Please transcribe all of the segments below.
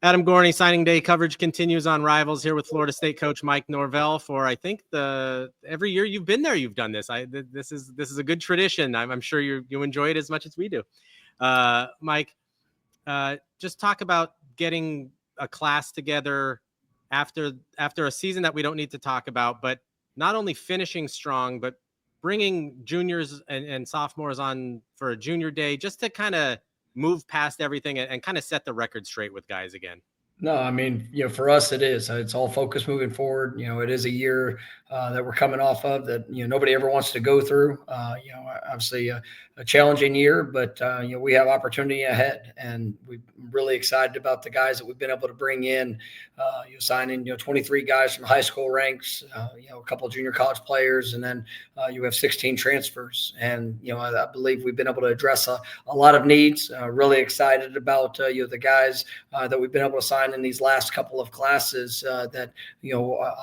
Adam Gorney, signing day coverage continues on Rivals here with Florida State coach Mike Norvell. For I think every year you've been there, you've done this. This is a good tradition. I'm sure you enjoy it as much as we do. Mike, just talk about getting a class together after a season that we don't need to talk about, but not only finishing strong, but bringing juniors and sophomores on for a junior day, just to kind of move past everything and kind of set the record straight with guys again. No, I mean, for us, it is. It's all focused moving forward. It is a year that we're coming off of that, nobody ever wants to go through. Obviously a challenging year, but, we have opportunity ahead. And we're really excited about the guys that we've been able to bring in, signing, 23 guys from high school ranks, a couple of junior college players, and then you have 16 transfers. And, I believe we've been able to address a lot of needs. Really excited about, the guys that we've been able to sign in these last couple of classes that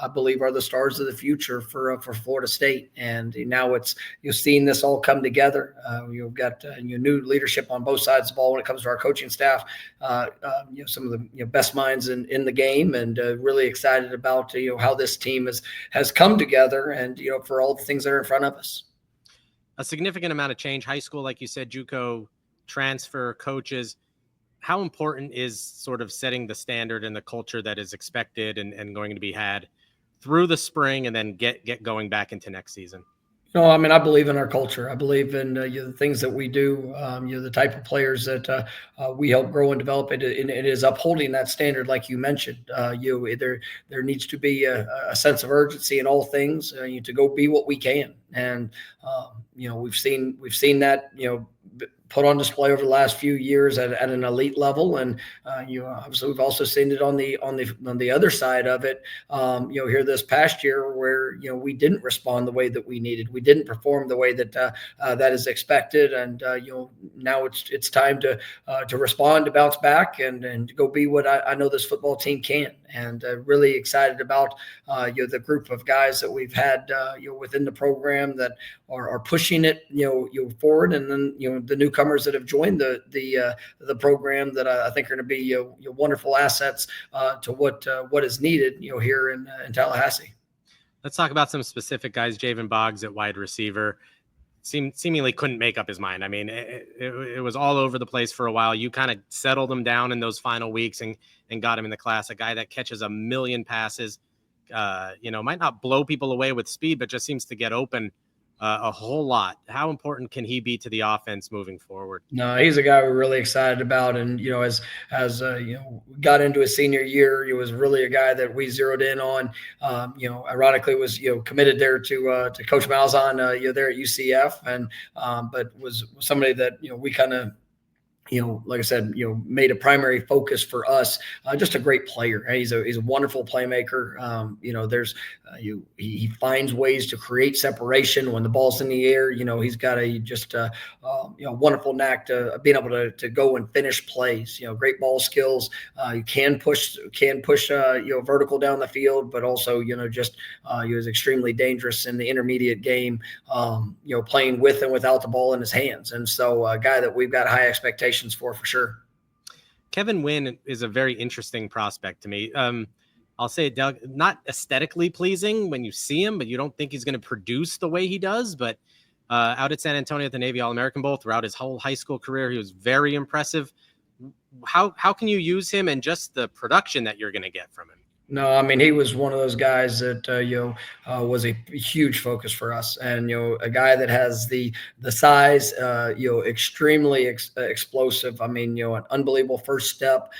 I believe are the stars of the future for Florida State. And now it's seeing this all come together. You've got new leadership on both sides of the ball when it comes to our coaching staff. Some of the best minds in the game, and really excited about how this team has come together, and for all the things that are in front of us. A significant amount of change. High school, like you said, JUCO transfer coaches. How important is sort of setting the standard and the culture that is expected and going to be had through the spring, and then get going back into next season? No, I mean, I believe in our culture. I believe in the things that we do, the type of players that we help grow and develop. It is upholding that standard, like you mentioned. There needs to be a sense of urgency in all things to go be what we can. And, we've seen that, put on display over the last few years at an elite level. And, obviously we've also seen it on the other side of it, here this past year where, we didn't respond the way that we needed. We didn't perform the way that that is expected. And, now it's time to respond, to bounce back and to go be what I know this football team can. And really excited about the group of guys that we've had within the program that are pushing it forward, and then the newcomers that have joined the program that I think are going to be wonderful assets to what is needed here in Tallahassee. Let's talk about some specific guys. Jayvon Boggs at wide receiver seemingly couldn't make up his mind. I mean, it was all over the place for a while. You kind of settled him down in those final weeks and got him in the class. A guy that catches a million passes, might not blow people away with speed, but just seems to get open a whole lot. How important can he be to the offense moving forward? No, he's a guy we're really excited about. And, as got into his senior year, he was really a guy that we zeroed in on, ironically was, committed there to Coach Malzahn, there at UCF. And, but was somebody that, we kind of, like I said, made a primary focus for us. Just a great player. He's a wonderful playmaker. He finds ways to create separation when the ball's in the air. He's got a wonderful knack to being able to go and finish plays. Great ball skills. You can push vertical down the field, but also he was extremely dangerous in the intermediate game. Playing with and without the ball in his hands, and so a guy that we've got high expectations for sure. Kevin Wynn is a very interesting prospect to me. I'll say, Doug, not aesthetically pleasing when you see him, but you don't think he's going to produce the way he does. But out at San Antonio at the Navy All-American Bowl throughout his whole high school career, he was very impressive. How can you use him and just the production that you're going to get from him? No, I mean, he was one of those guys that, was a huge focus for us. And, a guy that has the size, extremely explosive. I mean, an unbelievable first step.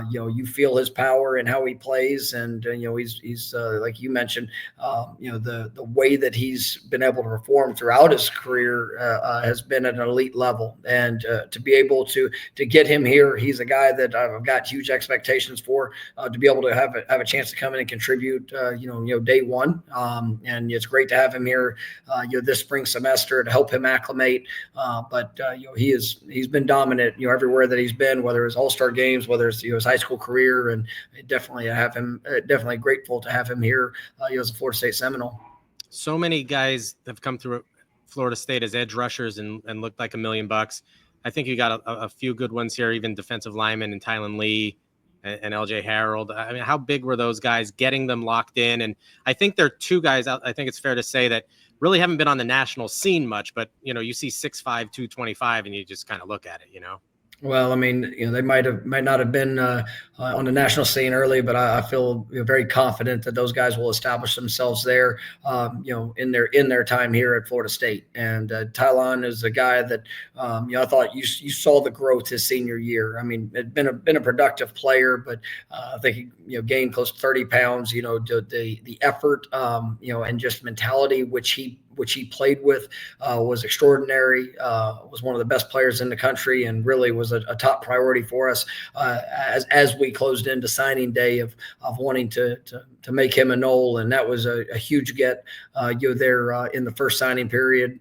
You feel his power and how he plays. And, he's like you mentioned, the way that he's been able to perform throughout his career has been at an elite level. And to be able to get him here, he's a guy that I've got huge expectations for, to be able to have a chance to come in and contribute, day one. And it's great to have him here, this spring semester to help him acclimate. But he's been dominant, everywhere that he's been, whether it's all-star games, whether it's his high school career, and definitely grateful to have him here as a Florida State Seminole. So many guys have come through Florida State as edge rushers and looked like $1 million. I think you got a few good ones here, even defensive linemen and Tylen Lee. and LJ Harold. I mean, how big were those guys, getting them locked in? And I think they're two guys, I think it's fair to say, that really haven't been on the national scene much, but you see 6'5", 225, and you just kind of look at it, Well, I mean, they might not have been on the national scene early, but I feel very confident that those guys will establish themselves there, in their time here at Florida State. And Tylon is a guy that I thought you saw the growth his senior year. I mean, had been a productive player, but I think he gained close to 30 pounds. The effort, and just mentality which he played with was extraordinary, was one of the best players in the country, and really was a top priority for us as we closed into signing day of wanting to make him a Nole. And that was a huge get there in the first signing period.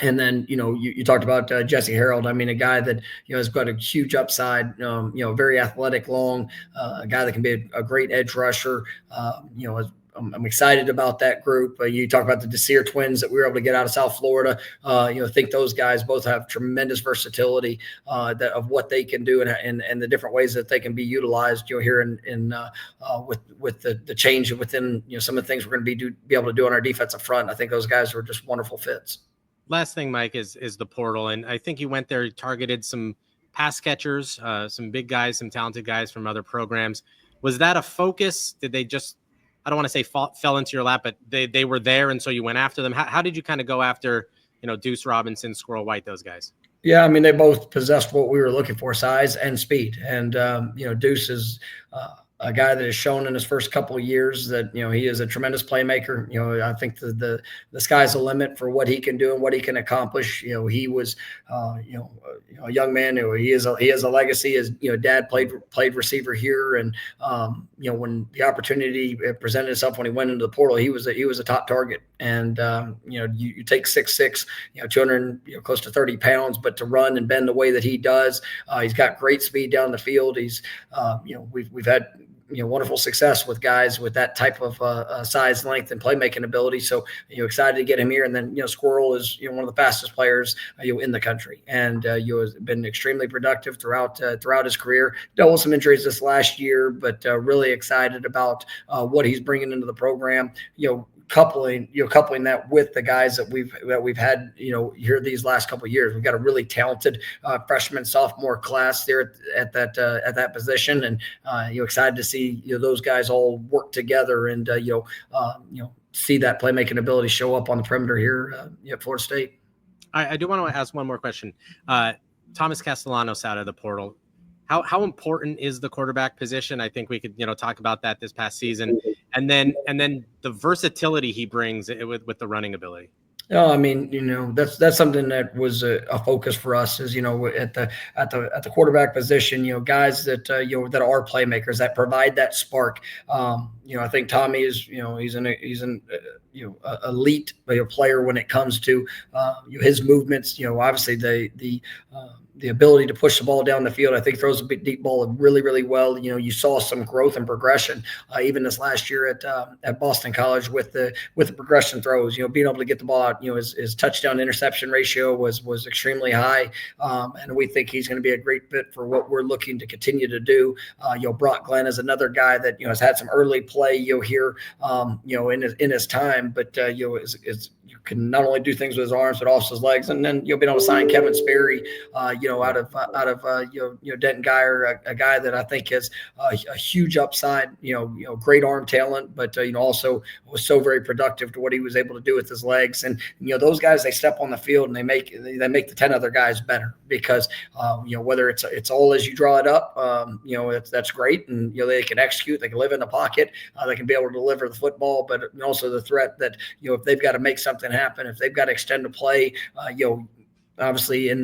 And then, you talked about Jesse Harold. I mean, a guy that, has got a huge upside, very athletic, long, a guy that can be a great edge rusher, I'm excited about that group. You talk about the Desir twins that we were able to get out of South Florida. I think those guys both have tremendous versatility of what they can do and the different ways that they can be utilized. Here with the change within some of the things we're going to be able to do on our defensive front. I think those guys are just wonderful fits. Last thing, Mike, is the portal, and I think you went there, targeted some pass catchers, some big guys, some talented guys from other programs. Was that a focus? Did they just, I don't want to say fell into your lap, but they were there, and so you went after them? How did you kind of go after, Deuce Robinson, Squirrel White, those guys? Yeah, I mean, they both possessed what we were looking for, size and speed. And, Deuce is a guy that has shown in his first couple of years that, he is a tremendous playmaker. I think the sky's the limit for what he can do and what he can accomplish. He was, a young man who he has a legacy. His, dad played receiver here. And, when the opportunity presented itself, when he went into the portal, he was a top target. And, you take 6'6", 200, close to 30 pounds, but to run and bend the way that he does, he's got great speed down the field. He's, we've had, wonderful success with guys with that type of size, length, and playmaking ability. So, excited to get him here. And then, Squirrel is, one of the fastest players, in the country, and has been extremely productive throughout his career. Dealt with some injuries this last year, but really excited about what he's bringing into the program. Coupling that with the guys that we've had, here these last couple of years. We've got a really talented freshman, sophomore class there at that position, and excited to see those guys all work together and see that playmaking ability show up on the perimeter here at Florida State. I do want to ask one more question. Thomas Castellanos out of the portal. How important is the quarterback position? I think we could, talk about that this past season, and then the versatility he brings with the running ability. No, I mean, that's something that was a focus for us is, at the quarterback position, guys that, that are playmakers that provide that spark. I think Tommy is, he's an elite player when it comes to his movements. Obviously the ability to push the ball down the field. I think throws a big deep ball really, really well. You saw some growth and progression even this last year at Boston College with the progression throws. Being able to get the ball out. His touchdown interception ratio was extremely high, and we think he's going to be a great fit for what we're looking to continue to do. Brock Glenn is another guy that has had some early play here in his time, but you can not only do things with his arms but also his legs. And then being able to sign Kevin Sperry, out of Denton Geyer, a guy that I think has a huge upside. Great arm talent, but also was so very productive to what he was able to do with his legs. And those guys, they step on the field and they make the 10 other guys better because whether it's all as you draw it up, that's great, and they can execute, they can live in the pocket, they can be able to deliver the football, but also the threat that if they've got to make something happen, if they've got to extend a play, obviously in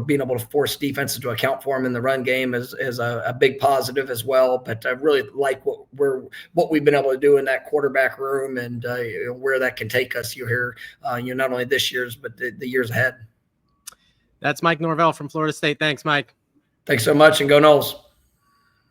being able to force defenses to account for them in the run game is a big positive as well. But I really like what we've been able to do in that quarterback room and where that can take us here, not only this year's but the years ahead. That's Mike Norvell from Florida State. Thanks, Mike. Thanks so much, and go Noles.